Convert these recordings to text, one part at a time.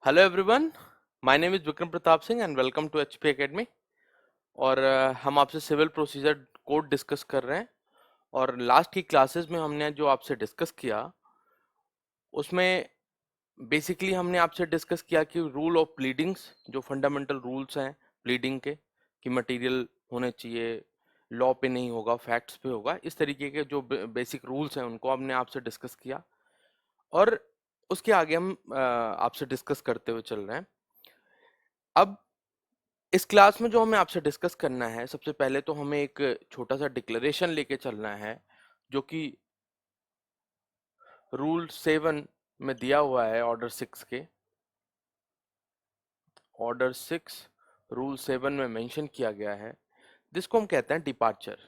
Hello everyone, my name is Vikram Pratap Singh and welcome to HP academy. और हम आपसे civil procedure code discuss कर रहे हैं। और लास्ट की क्लासेस में हमने जो आपसे डिस्कस किया उसमें बेसिकली हमने आपसे डिस्कस किया कि रूल ऑफ प्लीडिंग्स, जो फंडामेंटल रूल्स हैं प्लीडिंग के, कि मटेरियल होने चाहिए, लॉ पे नहीं होगा, फैक्ट्स पे होगा। इस तरीके के जो बेसिक रूल्स हैं उनको हमने आपसे डिस्कस किया। और उसके आगे हम आपसे डिस्कस करते हुए चल रहे हैं। अब इस क्लास में जो हमें आपसे डिस्कस करना है, सबसे पहले तो हमें एक छोटा सा डिक्लेरेशन लेके चलना है, जो कि रूल 7 में दिया हुआ है। ऑर्डर 6 रूल 7 में मेंशन किया गया है, जिसको हम कहते हैं डिपार्चर।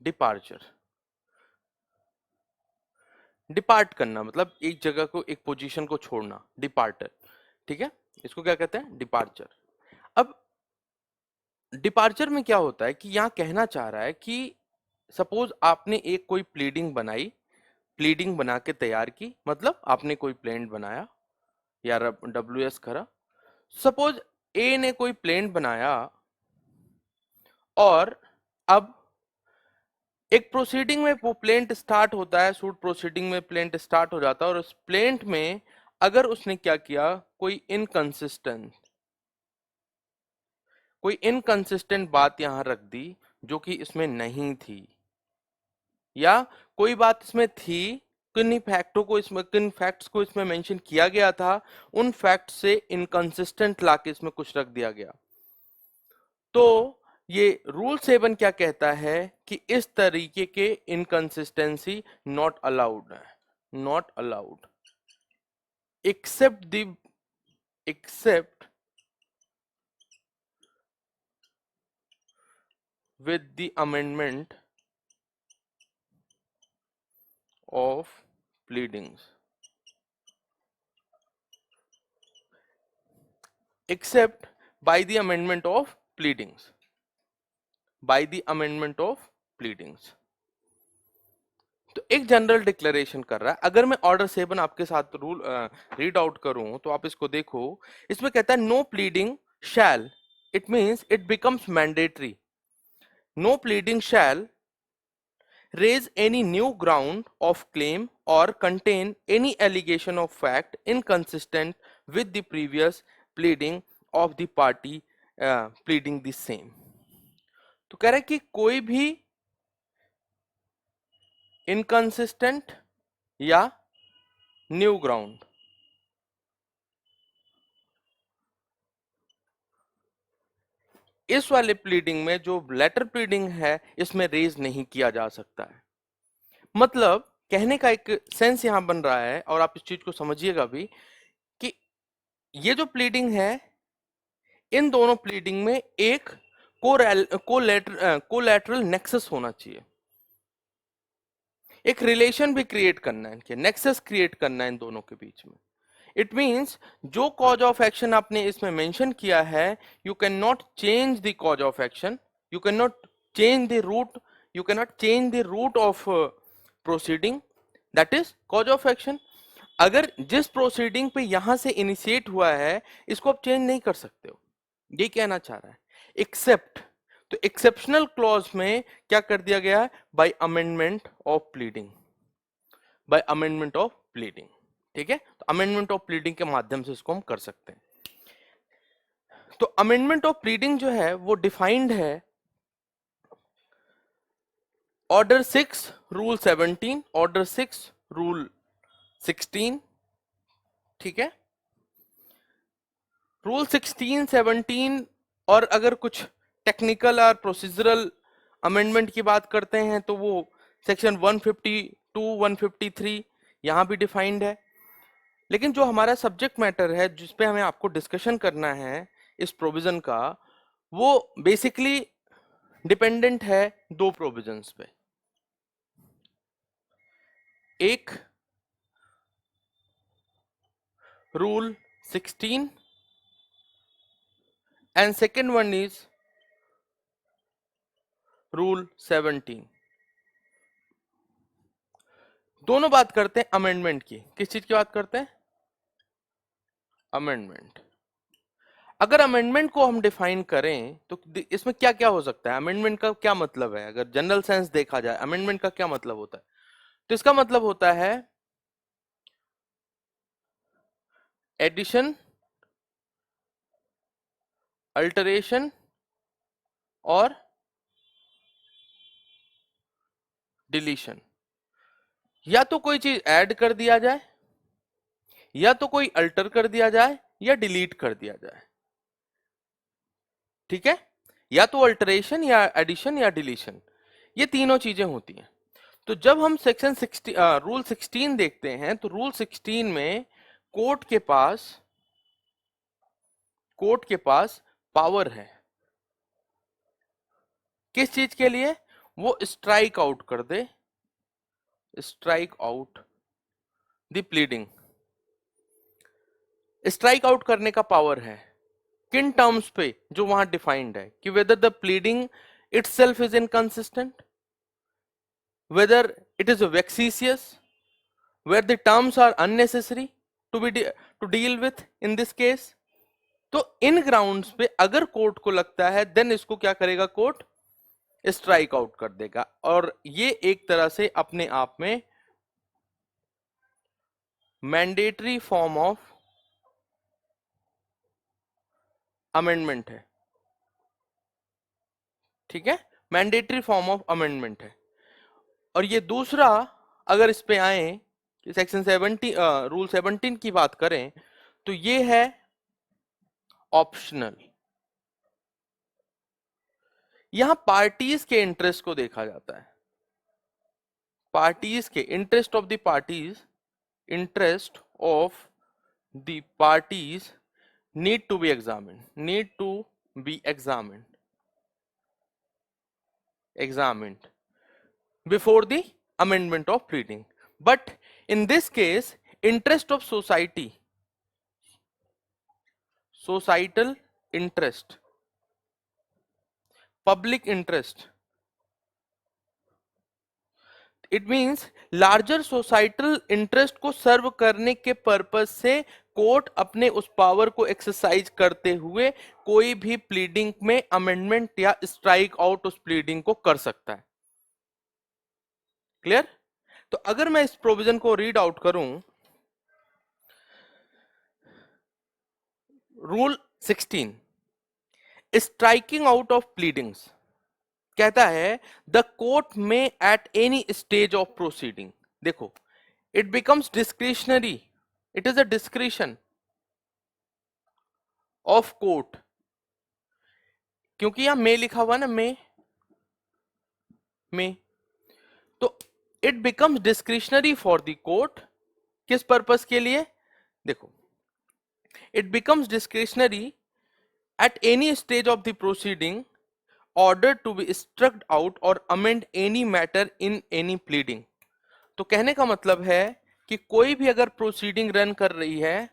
डिपार्चर डिपार्ट करना मतलब एक जगह को, एक पोजीशन को छोड़ना, डिपार्टर। ठीक है, इसको क्या कहते हैं? डिपार्चर। अब डिपार्चर में क्या होता है कि यहाँ कहना चाह रहा है कि सपोज आपने एक कोई प्लीडिंग बनाई, प्लीडिंग बना के तैयार की, मतलब आपने कोई प्लेंट बनाया या डब्ल्यूएस करा। सपोज ए ने कोई प्लेंट बनाया और अब एक प्रोसीडिंग में वो प्लेंट स्टार्ट होता है, सूट प्रोसीडिंग में प्लेंट स्टार्ट हो जाता है। और उस प्लेंट में अगर उसने क्या किया, कोई इनकंसिस्टेंट बात यहां रख दी जो कि इसमें नहीं थी, या कोई बात इसमें थी, किन फैक्ट्स को इसमें मेंशन किया गया था, उन फैक्ट से इनकंसिस्टेंट लाके इसमें कुछ रख दिया गया, तो ये रूल 7 क्या कहता है कि इस तरीके के इनकंसिस्टेंसी नॉट अलाउड है। Not allowed except with the amendment of pleadings. Except by the amendment of pleadings. By the amendment of pleadings. तो एक जनरल डिक्लेरेशन कर रहा है। अगर मैं ऑर्डर 7 आपके साथ रूल रीड आउट करूं तो आप इसको देखो। इसमें कहता है no pleading shall, it means it becomes mandatory, no pleading shall raise any new ground of claim or contain any allegation of fact inconsistent with the previous pleading of the party pleading the same। तो कह रहा है कि कोई भी inconsistent या new ground इस वाले प्लीडिंग में, जो लेटर प्लीडिंग है, इसमें रेज नहीं किया जा सकता है। मतलब कहने का एक सेंस यहां बन रहा है, और आप इस चीज को समझिएगा भी, कि ये जो प्लीडिंग है, इन दोनों प्लीडिंग में एक कोलैटरल नेक्सस होना चाहिए। एक रिलेशन भी क्रिएट करना है, इनके नेक्सस क्रिएट करना है इन दोनों के बीच में। इट मींस जो कॉज ऑफ एक्शन आपने इसमें मेंशन किया है, you can not change the cause of action, you can not change the route, you can not change the route of proceeding, that is cause of action. अगर जिस proceeding पे यहां से initiate हुआ है, इसको आप चेंज नहीं कर सकते हो, ये कहना चाह रहा है। एक्सेप्ट, तो एक्सेप्शनल क्लॉज में क्या कर दिया गया है? By amendment of pleading. By amendment of pleading. ठीक है, तो अमेंडमेंट ऑफ प्लीडिंग के माध्यम से इसको हम कर सकते हैं। तो अमेंडमेंट ऑफ प्लीडिंग जो है वो डिफाइंड है ऑर्डर 6 रूल 17, ऑर्डर 6 रूल 16। ठीक है, रूल 16, 17, और अगर कुछ टेक्निकल और प्रोसीजरल अमेंडमेंट की बात करते हैं तो वो सेक्शन 152, 153 यहां भी डिफाइंड है। लेकिन जो हमारा सब्जेक्ट मैटर है, जिसपे हमें आपको डिस्कशन करना है इस प्रोविजन का, वो बेसिकली डिपेंडेंट है दो प्रोविजंस पे। एक rule 16 and second one is rule 17। दोनों बात करते हैं अमेंडमेंट की। किस चीज की बात करते हैं? अमेंडमेंट। अगर अमेंडमेंट को हम डिफाइन करें तो इसमें क्या क्या हो सकता है? अमेंडमेंट का क्या मतलब है? अगर जनरल सेंस देखा जाए अमेंडमेंट का क्या मतलब होता है, तो इसका मतलब होता है एडिशन, अल्टरेशन और डिलीशन। या तो कोई चीज ऐड कर दिया जाए, या तो कोई अल्टर कर दिया जाए, या डिलीट कर दिया जाए। ठीक है? या तो अल्टरेशन या एडिशन या डिलीशन, ये तीनों चीजें होती हैं। तो जब हम सेक्शन 16 रूल 16 देखते हैं, तो रूल 16 में कोर्ट के पास पावर है। किस चीज के लिए? वो स्ट्राइक आउट कर दे, strike out the pleading. Strike out करने का पावर है किन टर्म्स पे? जो वहां डिफाइंड है कि whether the pleading itself is inconsistent, whether it is vexatious, where the terms are unnecessary to deal with in this case। तो इन ग्राउंड्स पे अगर कोर्ट को लगता है, देन इसको क्या करेगा? कोर्ट स्ट्राइक आउट कर देगा। और ये एक तरह से अपने आप में मैंडेटरी फॉर्म ऑफ अमेंडमेंट है। ठीक है? मैंडेटरी फॉर्म ऑफ अमेंडमेंट है। और ये दूसरा, अगर इस पे आए कि सेक्शन 17 रूल 17 की बात करें, तो ये है ऑप्शनल। यहां पार्टीज के इंटरेस्ट को देखा जाता है। पार्टीज के interest of the parties, interest of the parties need to be examined, need to be examined before the amendment of pleading। But in this case, interest of society, societal interest, public interest, it means larger societal interest को सर्व करने के purpose से court अपने उस power को exercise करते हुए कोई भी प्लीडिंग में अमेंडमेंट या स्ट्राइक आउट उस प्लीडिंग को कर सकता है। क्लियर? तो अगर मैं इस प्रोविजन को रीड आउट करूं, rule 16 striking out of pleadings कहता है the court may at any stage of proceeding, देखो it becomes discretionary, it is a discretion of court, क्योंकि यहां मे लिखा हुआ ना, मे, तो it becomes discretionary for the court. किस पर्पस के लिए? देखो, it becomes discretionary at any stage of the proceeding order to be strucked out or amend any matter in any pleading. तो कहने का मतलब है कि कोई भी अगर प्रोसीडिंग रन कर रही है,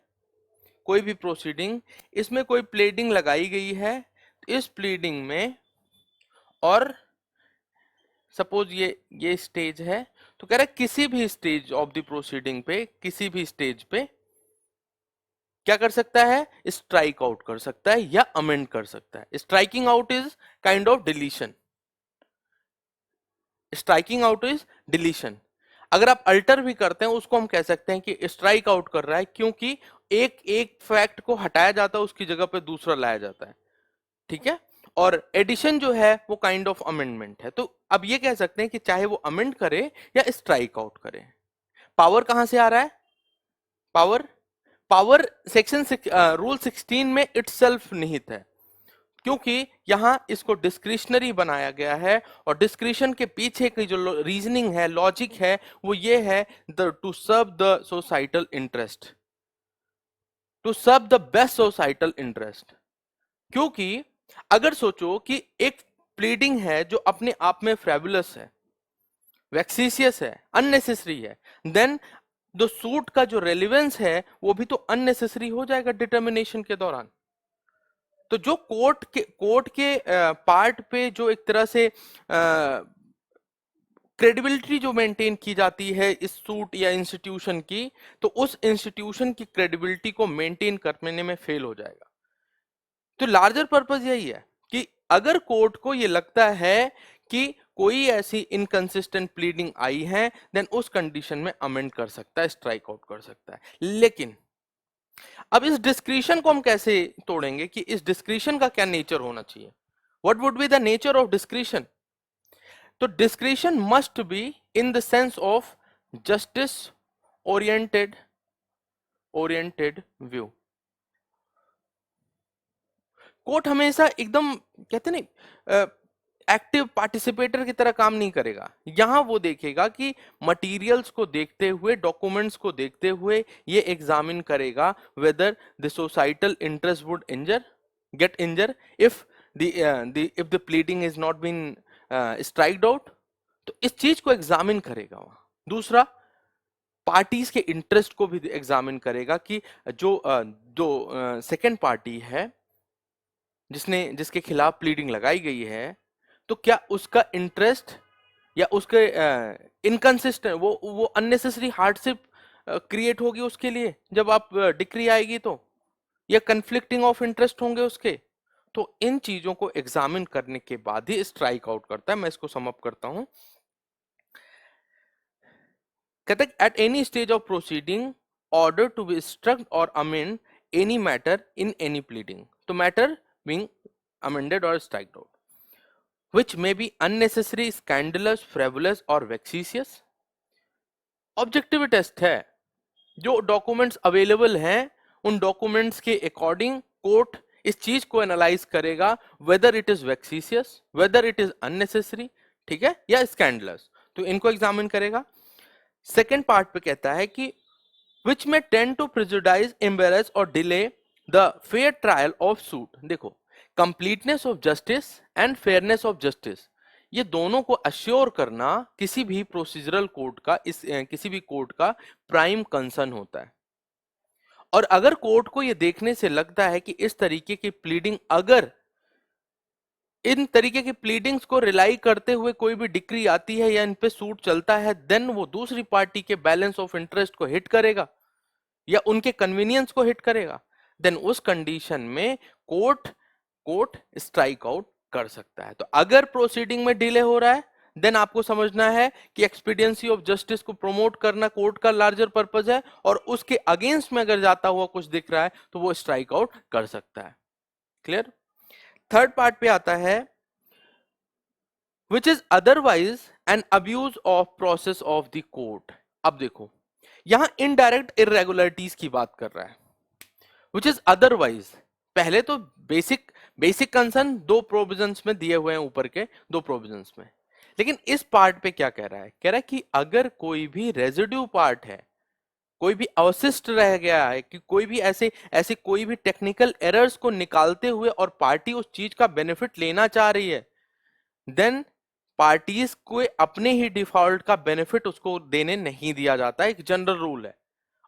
कोई भी प्रोसीडिंग, इसमें कोई प्लीडिंग लगाई गई है, तो इस प्लीडिंग में, और सपोज ये स्टेज है, तो कह रहा है किसी भी स्टेज ऑफ द प्रोसीडिंग पे, किसी भी स्टेज पे क्या कर सकता है? स्ट्राइक आउट कर सकता है या अमेंड कर सकता है। Striking out is kind of deletion, striking out is deletion. अगर आप अल्टर भी करते हैं, उसको हम कह सकते हैं कि स्ट्राइक आउट कर रहा है, क्योंकि एक एक फैक्ट को हटाया जाता है, उसकी जगह पे दूसरा लाया जाता है। ठीक है? और एडिशन जो है वो काइंड ऑफ अमेंडमेंट है। तो अब ये कह सकते हैं कि चाहे वो अमेंड करे या स्ट्राइक आउट करे। पावर कहां से आ रहा है? पावर, पावर सेक्शन रूल 16 में इटसेल्फ निहित है, क्योंकि यहां इसको डिस्क्रिशनरी बनाया गया है। और डिस्क्रिशन के पीछे की जो रीजनिंग है, लॉजिक है, वो ये है to serve the societal interest, to serve the best societal interest. क्योंकि अगर सोचो कि एक प्लीडिंग है जो अपने आप में फ्रेबुलस है, वैक्सीसियस है, अननेसेसरी है, देन द सूट का जो रेलिवेंस है वो भी तो अननेसेसरी हो जाएगा डिटर्मिनेशन के दौरान। तो जो कोर्ट के पार्ट पे जो एक तरह से क्रेडिबिलिटी जो मेंटेन की जाती है इस सूट या इंस्टीट्यूशन की, तो उस इंस्टीट्यूशन की क्रेडिबिलिटी को मेंटेन करने में फेल हो जाएगा। तो लार्जर पर्पस यही है कि अगर कोर्ट को ये लगता है कि कोई ऐसी इनकंसिस्टेंट प्लीडिंग आई है, देन उस कंडीशन में अमेंड कर सकता है, स्ट्राइक आउट कर सकता है। लेकिन अब इस डिस्क्रिशन को हम कैसे तोड़ेंगे कि इस डिस्क्रिशन का क्या नेचर होना चाहिए? What would be the nature of discretion? तो discretion must be in the sense of justice oriented view. Court हमेशा एकदम कहते नहीं एक्टिव पार्टिसिपेटर की तरह काम नहीं करेगा। यहां वो देखेगा कि मटेरियल्स को देखते हुए, डॉक्यूमेंट्स को देखते हुए ये एग्जामिन करेगा whether the societal interest would get injure if the pleading is not been striked out. तो इस चीज को एग्जामिन करेगा वहां। दूसरा, पार्टीज के इंटरेस्ट को भी एग्जामिन करेगा कि जो सेकेंड पार्टी है जिसके खिलाफ प्लीडिंग लगाई गई है, तो क्या उसका इंटरेस्ट या उसके इनकंसिस्टेंट वो अननेसेसरी हार्डशिप क्रिएट होगी उसके लिए जब आप डिक्री आएगी तो, या कन्फ्लिक्टिंग ऑफ इंटरेस्ट होंगे उसके। तो इन चीजों को एग्जामिन करने के बाद ही स्ट्राइक आउट करता है। मैं इसको सम अप करता हूं। कहते at any stage of proceeding order to be strucked or amend any matter in any pleading, तो matter being amended or striked out, which may be unnecessary, scandalous, frivolous or vexatious। Objective test है। जो documents available हैं उन documents के according court इस चीज को analyse करेगा, whether it is vexatious, whether it is unnecessary, ठीक है, या स्कैंडलस। तो इनको एग्जामिन करेगा। सेकेंड पार्ट पे कहता है कि which may tend to prejudice, embarrass or delay the fair trial of suit. देखो, completeness of justice and fairness of justice, ये दोनों को अश्योर करना किसी भी प्रोसीजरल कोर्ट का किसी भी कोर्ट का प्राइम कंसर्न होता है। और अगर कोर्ट को यह देखने से लगता है कि इस तरीके की प्लीडिंग, अगर इन तरीके की प्लीडिंग्स को रिलाई करते हुए कोई भी डिक्री आती है या इन पे सूट चलता है, देन वो दूसरी पार्टी के बैलेंस ऑफ इंटरेस्ट को हिट करेगा या उनके कन्वीनियंस को हिट करेगा, देन उस कंडीशन में कोर्ट स्ट्राइक आउट कर सकता है। तो अगर प्रोसीडिंग में डिले हो रहा है, देन आपको समझना है कि एक्सपीडियंसी ऑफ जस्टिस को प्रमोट करना कोर्ट का लार्जर पर्पस है, और उसके अगेंस्ट में अगर जाता हुआ कुछ दिख रहा है तो वो स्ट्राइक आउट कर सकता है। क्लियर? थर्ड पार्ट पे आता है which is otherwise an abuse of process of the court. अब देखो, यहां इनडायरेक्ट इरेगुलरिटीज की बात कर रहा है, विच इज अदरवाइज। पहले तो बेसिक कंसर्न दो प्रोविजंस में दिए हुए हैं, ऊपर के दो प्रोविजंस में। लेकिन इस पार्ट पे क्या कह रहा है? कह रहा है कि अगर कोई भी रेजिड्यू पार्ट है, कोई भी अवशिष्ट रह गया है, कि कोई भी ऐसे ऐसे कोई भी टेक्निकल एरर्स को निकालते हुए और पार्टी उस चीज का बेनिफिट लेना चाह रही है, देन पार्टीज को अपने ही डिफॉल्ट का बेनिफिट उसको देने नहीं दिया जाता है। एक जनरल रूल है,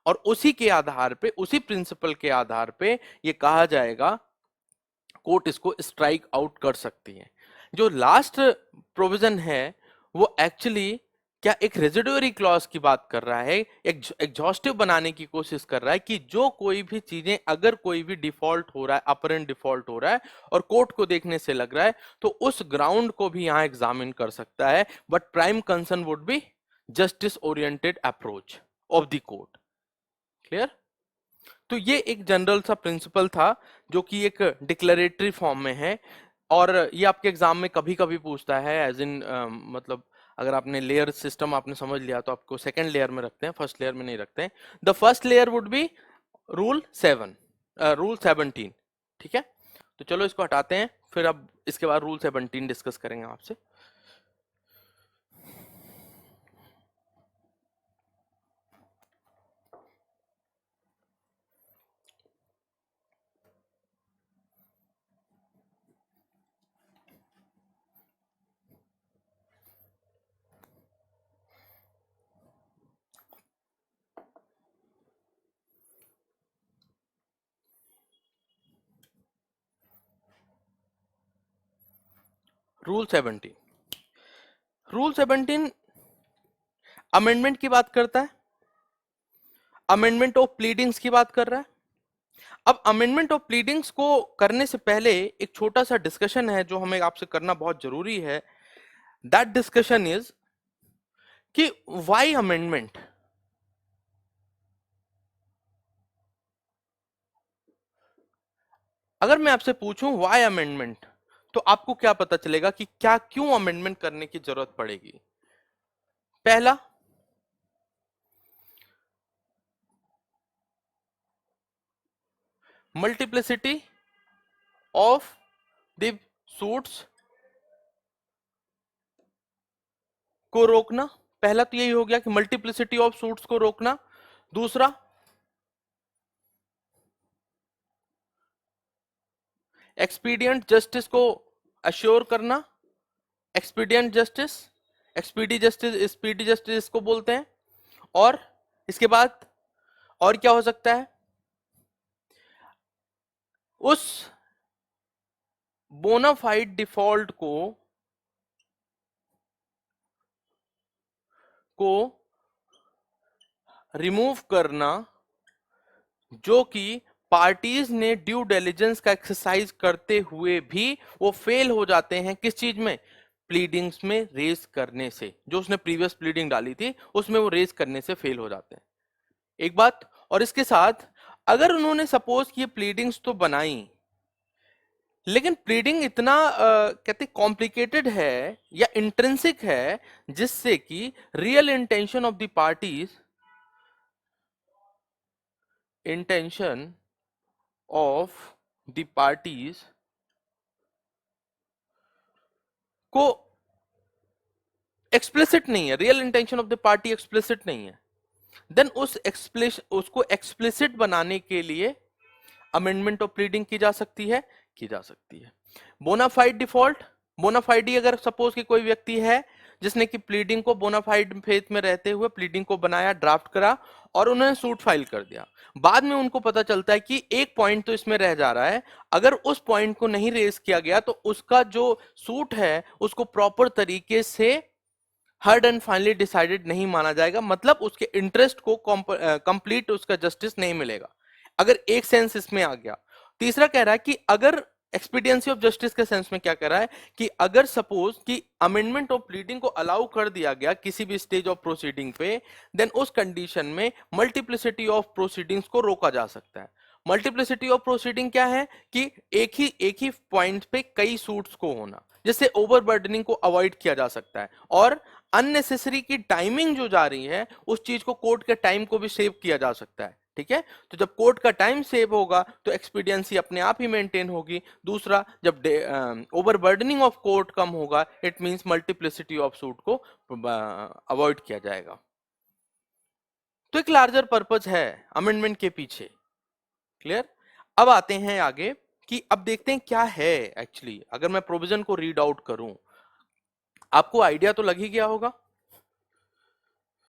और उसी के आधार पे, उसी प्रिंसिपल के आधार पे ये कहा जाएगा, कोर्ट इसको स्ट्राइक आउट कर सकती है। जो लास्ट प्रोविजन है वो एक्चुअली क्या एक रेजिडुअरी क्लॉज की बात कर रहा है, एक एग्जॉस्टिव बनाने की कोशिश कर रहा है कि जो कोई भी चीजें, अगर कोई भी डिफॉल्ट हो रहा है, अपरेंट डिफॉल्ट हो रहा है और कोर्ट को देखने से लग रहा है, तो उस ग्राउंड को भी यहां एग्जामिन कर सकता है, but prime concern would be justice oriented approach of the court. Clear? तो ये एक जनरल सा प्रिंसिपल था जो कि एक डिक्लेरेटरी फॉर्म में है, और ये आपके एग्जाम में कभी कभी पूछता है, एज इन मतलब अगर आपने लेयर सिस्टम आपने समझ लिया तो आपको सेकंड लेयर में रखते हैं, फर्स्ट लेयर में नहीं रखते हैं। The first layer would be rule 17। ठीक है, तो चलो इसको हटाते हैं, फिर अब इसके बाद रूल 17 डिस्कस करेंगे आपसे। रूल 17 रूल 17 अमेंडमेंट की बात करता है, अमेंडमेंट ऑफ प्लीडिंग्स की बात कर रहा है। अब अमेंडमेंट ऑफ प्लीडिंग्स को करने से पहले एक छोटा सा डिस्कशन है जो हमें आपसे करना बहुत जरूरी है। दैट डिस्कशन इज कि व्हाई अमेंडमेंट। अगर मैं आपसे पूछूं व्हाई अमेंडमेंट, तो आपको क्या पता चलेगा कि क्या क्यों अमेंडमेंट करने की जरूरत पड़ेगी। पहला, मल्टीप्लिसिटी ऑफ द सूट्स को रोकना। पहला तो यही हो गया कि मल्टीप्लिसिटी ऑफ सूट्स को रोकना। दूसरा, एक्सपीडियंट जस्टिस को अश्योर करना। एक्सपीडियंट जस्टिस, स्पीडी जस्टिस इसको बोलते हैं। और इसके बाद और क्या हो सकता है, उस बोनाफाइड डिफॉल्ट को रिमूव करना जो कि पार्टीज ने ड्यू डिलिजेंस का एक्सरसाइज करते हुए भी वो फेल हो जाते हैं। किस चीज में, प्लीडिंग्स में रेज करने से। जो उसने प्रीवियस प्लीडिंग डाली थी उसमें वो रेज करने से फेल हो जाते हैं। एक बात, और इसके साथ अगर उन्होंने सपोज कि ये प्लीडिंग्स तो बनाई, लेकिन प्लीडिंग इतना कहते कॉम्प्लिकेटेड है या इंट्रिंसिक है जिससे कि real intention of the parties, intention of the parties को एक्सप्लिसिट नहीं है, real intention of the party explicit नहीं है, देन उसको एक्सप्लिसिट बनाने के लिए अमेंडमेंट ऑफ प्लीडिंग की जा सकती है, की जा सकती है। बोनाफाइड डिफॉल्ट, बोनाफाइडी अगर सपोज कि कोई व्यक्ति है जिसने कि प्लीडिंग को बोनाफाइड फेथ में रहते हुए प्लीडिंग को बनाया, ड्राफ्ट करा और उन्होंने सूट फाइल कर दिया, बाद में उनको पता चलता है कि एक पॉइंट तो इसमें रह जा रहा है, अगर उस पॉइंट को नहीं रेज किया गया तो उसका जो सूट है उसको प्रॉपर तरीके से हर्ड एंड फाइनली डिसाइडेड नहीं माना जाएगा, मतलब उसके इंटरेस्ट को कंप्लीट उसका जस्टिस नहीं मिलेगा। अगर एक सेंस इसमें आ गया। तीसरा कह रहा है कि अगर एक्सपीडियंसी ऑफ जस्टिस के सेंस में क्या कह रहा है कि अगर सपोज कि अमेंडमेंट ऑफ प्लीडिंग को अलाउ कर दिया गया किसी भी स्टेज ऑफ प्रोसीडिंग पे, देन उस कंडीशन में मल्टीप्लिसिटी ऑफ प्रोसीडिंग्स को रोका जा सकता है। मल्टीप्लिसिटी ऑफ प्रोसीडिंग क्या है कि एक ही पॉइंट पे कई सूट्स को होना, जिससे ओवरबर्डनिंग को अवॉइड किया जा सकता है और अननेसेसरी की टाइमिंग जो जा रही है उस चीज को, कोर्ट के टाइम को भी सेव किया जा सकता है। ठीक है, तो जब कोर्ट का टाइम सेव होगा तो एक्सपीडियंसी अपने आप ही मेंटेन होगी। दूसरा, जब ओवरबर्डनिंग ऑफ कोर्ट कम होगा, it means multiplicity of suit को अवॉइड किया जाएगा। तो एक लार्जर पर्पज है अमेंडमेंट के पीछे। क्लियर। अब आते हैं आगे कि अब देखते हैं क्या है एक्चुअली। अगर मैं प्रोविजन को रीड आउट करूं, आपको आइडिया तो लग ही गया होगा।